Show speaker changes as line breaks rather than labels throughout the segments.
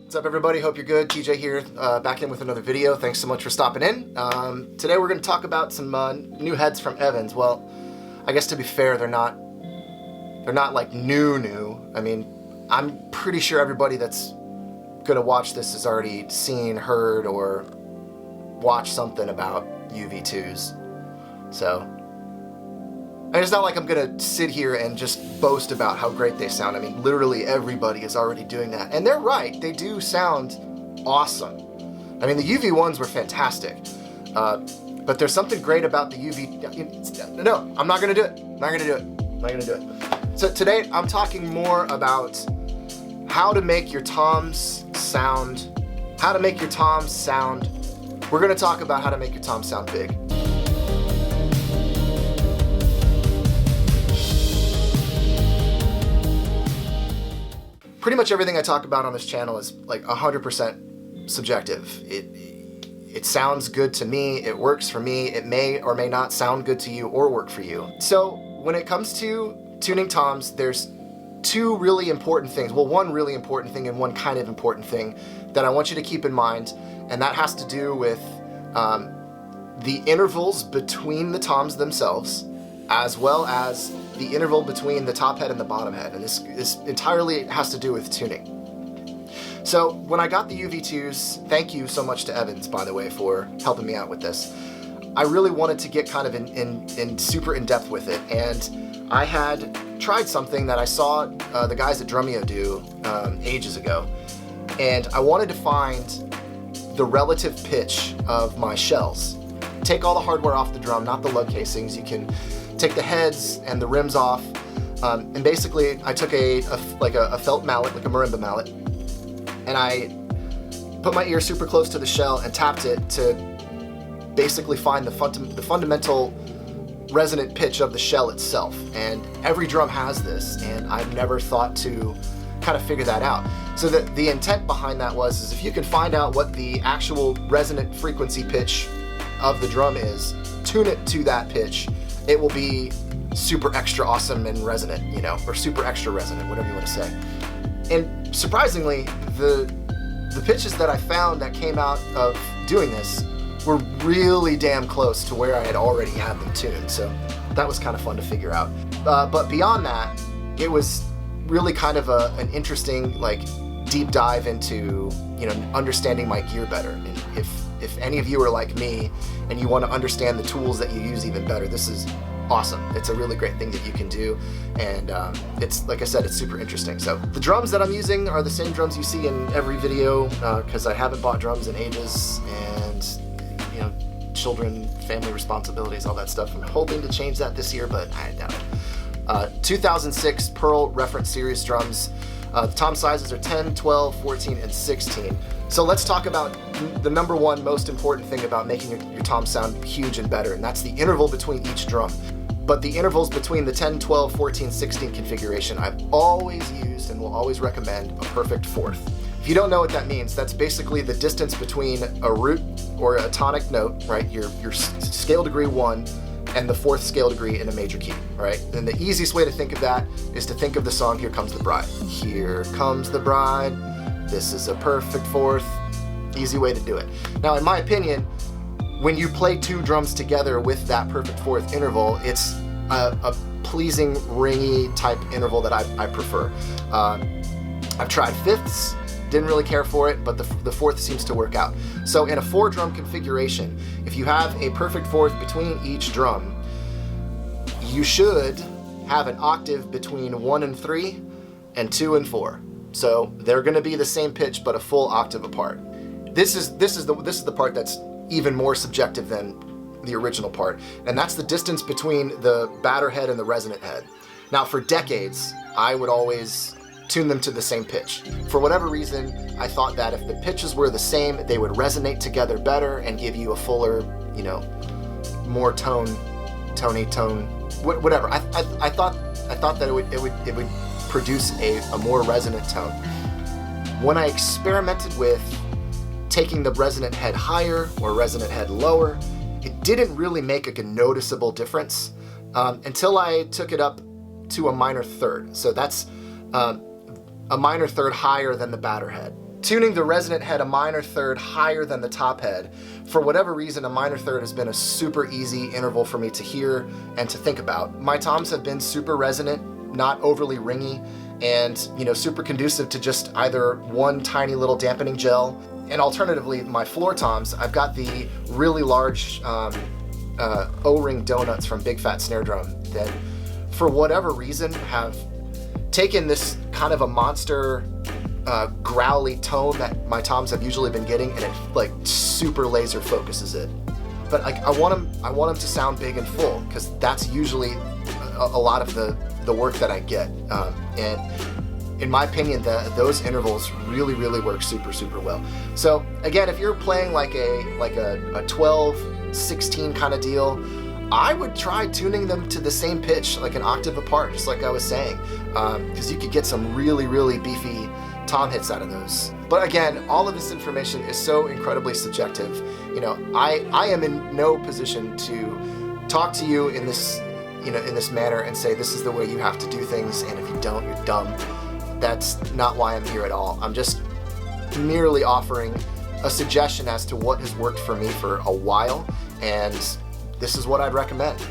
What's up, everybody? Hope you're good. TJ here, back in with another video. Thanks so much for stopping in. Today we're going to talk about some new heads from EVANS. Well, I guess to be fair, they're not like new. I mean, I'm pretty sure everybody that's going to watch this has already seen, heard, or watched something about UV2s. So, and it's not like I'm going to sit here and just boast about how great they sound. I mean, literally everybody is already doing that. And they're right. They do sound awesome. I mean, the UV1s were fantastic. But there's something great about the UV... No, I'm not going to do it. I'm not going to do it. I'm not going to do it. So today, I'm talking more about how to make your toms sound. How to make your toms sound. We're going to talk about how to make your toms sound big. Pretty much everything I talk about on this channel is like 100% subjective. It sounds good to me, it works for me, it may or may not sound good to you or work for you. So when it comes to tuning toms, there's two really important things. Well, one really important thing and one kind of important thing that I want you to keep in mind, and that has to do with the intervals between the toms themselves, as well as the interval between the top head and the bottom head, and this entirely has to do with tuning. So when I got the UV2s, thank you so much to EVANS, by the way, for helping me out with this. I really wanted to get kind of in super in depth with it, and I had tried something that I saw the guys at Drumheads do ages ago, and I wanted to find the relative pitch of my shells. Take all the hardware off the drum, not the lug casings. You can take the heads and the rims off, and basically I took a felt mallet, like a marimba mallet, and I put my ear super close to the shell and tapped it to basically find the fundamental resonant pitch of the shell itself. And every drum has this, and I've never thought to kind of figure that out. So the intent behind that is if you can find out what the actual resonant frequency pitch of the drum is, tune it to that pitch, it will be super extra awesome and resonant, you know, or super extra resonant, whatever you want to say. And surprisingly, the pitches that I found that came out of doing this were really damn close to where I had already had them tuned. So that was kind of fun to figure out. But beyond that, it was really kind of an interesting, like, deep dive into, you know, understanding my gear better. And if any of you are like me and you want to understand the tools that you use even better, this is awesome. It's a really great thing that you can do, and it's, like I said, it's super interesting. So the drums that I'm using are the same drums you see in every video, because I haven't bought drums in ages, and, you know, children, family responsibilities, all that stuff. I'm hoping to change that this year, but I doubt it. 2006 Pearl Reference Series drums. The tom sizes are 10, 12, 14, and 16. So let's talk about the number one most important thing about making your tom sound huge and better, and that's the interval between each drum. But the intervals between the 10, 12, 14, 16 configuration, I've always used and will always recommend a perfect fourth. If you don't know what that means, that's basically the distance between a root or a tonic note, right? Your scale degree 1 and the 4th scale degree in a major key, right? And the easiest way to think of that is to think of the song Here Comes the Bride. Here comes the bride, this is a perfect fourth. Easy way to do it. Now, in my opinion, when you play two drums together with that perfect fourth interval, it's a pleasing, ringy type interval that I prefer. I've tried fifths, didn't really care for it, but the fourth seems to work out. So in a 4-drum configuration, if you have a perfect fourth between each drum, you should have an octave between 1 and 3 and 2 and 4. So they're going to be the same pitch but a full octave apart. This is the part that's even more subjective than the original part, and that's the distance between the batter head and the resonant head. Now, for decades, I would always tune them to the same pitch. For whatever reason, I thought that if the pitches were the same, they would resonate together better and give you a fuller, you know, more tony tone, whatever. I thought that it would produce a more resonant tone. When I experimented with taking the resonant head higher or resonant head lower, it didn't really make a noticeable difference until I took it up to a minor third. So that's a minor third higher than the batter head. tuning the resonant head a minor third higher than the top head. For whatever reason, a minor third has been a super easy interval for me to hear and to think about. My toms have been super resonant, not overly ringy, and you know, super conducive to just either one tiny little dampening gel. And alternatively, my floor toms, I've got the really large O-ring donuts from Big Fat Snare Drum that, for whatever reason, have taken this kind of a monster growly tone that my toms have usually been getting, and it like super laser focuses it. But like I want them to sound big and full, because that's usually a lot of the work that I get. And in my opinion, those intervals really work super well. So again, if you're playing like a 12-16 kind of deal, I would try tuning them to the same pitch, like an octave apart, just like I was saying, because you could get some really beefy tom hits out of those. But again, all of this information is so incredibly subjective. You know, I am in no position to talk to you in this, you know, in this manner and say this is the way you have to do things, and if you don't, you're dumb. That's not why I'm here at all. I'm just merely offering a suggestion as to what has worked for me for a while, and this is what I'd recommend.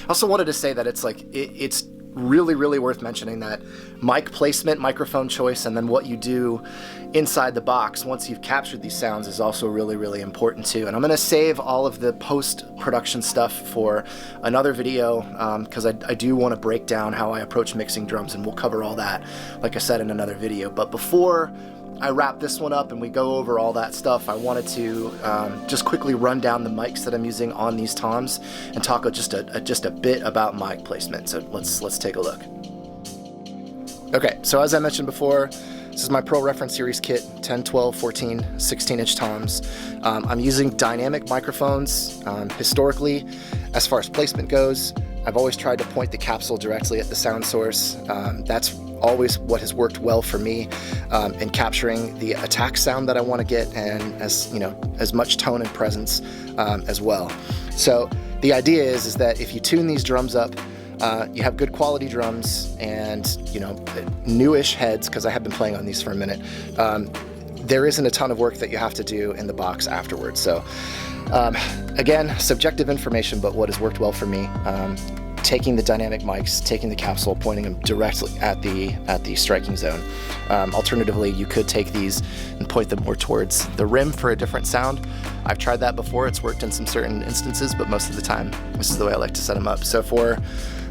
I also wanted to say that it's like it's really worth mentioning that mic placement, microphone choice, and then what you do inside the box once you've captured these sounds is also really important too. And I'm going to save all of the post-production stuff for another video, because I do want to break down how I approach mixing drums, and we'll cover all that, like I said, in another video. But before I wrap this one up and we go over all that stuff, I wanted to just quickly run down the mics that I'm using on these toms and talk just a bit about mic placement. So let's take a look. Okay, so as I mentioned before, this is my Pro Reference Series kit, 10, 12, 14, 16-inch toms. I'm using dynamic microphones. Historically, as far as placement goes, I've always tried to point the capsule directly at the sound source. That's always what has worked well for me in capturing the attack sound that I want to get, and as much tone and presence as well. So the idea is that if you tune these drums up, you have good quality drums and newish heads, because I have been playing on these for a minute. there isn't a ton of work that you have to do in the box afterwards. So again, subjective information, but what has worked well for me. Taking the dynamic mics, taking the capsule, pointing them directly at the striking zone. Alternatively, you could take these and point them more towards the rim for a different sound. I've tried that before. It's worked in some certain instances, but most of the time, this is the way I like to set them up. So for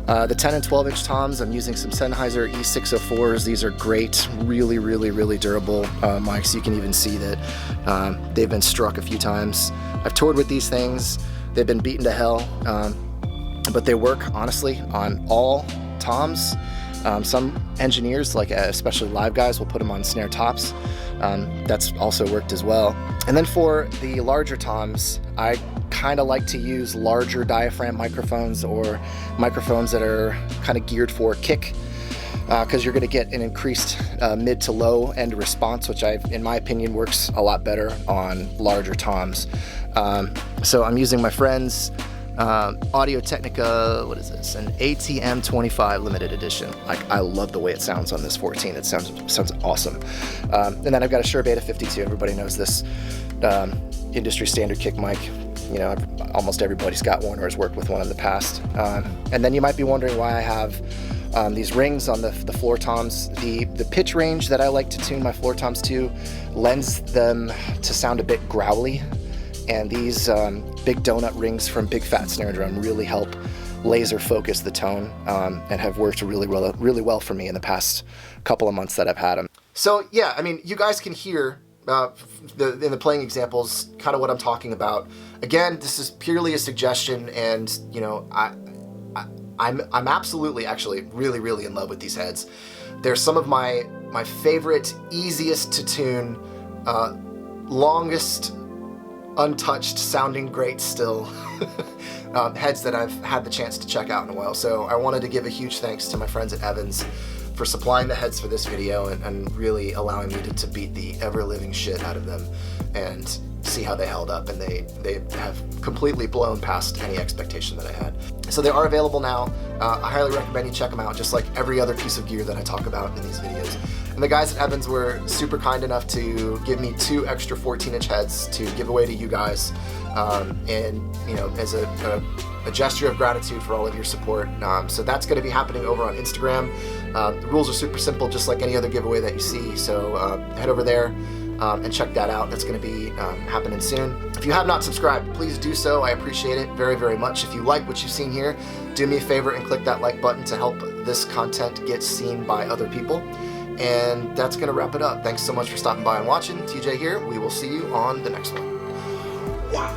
the 10 and 12 inch toms, I'm using some Sennheiser E604s. These are great, really, really, really durable mics. You can even see that they've been struck a few times. I've toured with these things. They've been beaten to hell. But they work, honestly, on all toms. Some engineers, like especially live guys, will put them on snare tops. That's also worked as well. And then for the larger toms, I kind of like to use larger diaphragm microphones or microphones that are kind of geared for kick, because you're going to get an increased mid to low end response, which in my opinion works a lot better on larger toms. So I'm using my friend's Audio Technica, what is this? An ATM 25 limited edition. I love the way it sounds on this 14. It sounds awesome. And then I've got a Shure Beta 52. Everybody knows this industry standard kick mic. You know, almost everybody's got one or has worked with one in the past. And then you might be wondering why I have these rings on the floor toms. The pitch range that I like to tune my floor toms to lends them to sound a bit growly. And these big donut rings from Big Fat Snare Drum really help laser focus the tone, and have worked really well for me in the past couple of months that I've had them. So yeah, I mean, you guys can hear in the playing examples kind of what I'm talking about. Again, this is purely a suggestion, and you know, I'm absolutely actually really in love with these heads. They're some of my favorite, easiest to tune, longest untouched, sounding great still heads that I've had the chance to check out in a while. So I wanted to give a huge thanks to my friends at EVANS for supplying the heads for this video and really allowing me to beat the ever-living shit out of them and see how they held up, and they have completely blown past any expectation that I had. So they are available now. I highly recommend you check them out, just like every other piece of gear that I talk about in these videos. And the guys at EVANS were super kind enough to give me 2 extra 14-inch heads to give away to you guys, and you know, as a gesture of gratitude for all of your support. So that's going to be happening over on Instagram. The rules are super simple, just like any other giveaway that you see. So head over there and check that out. That's going to be happening soon. If you have not subscribed, please do so. I appreciate it very much. If you like what you've seen here, do me a favor and click that like button to help this content get seen by other people. And that's going to wrap it up. Thanks so much for stopping by and watching. TJ here. We will see you on the next one. Wow.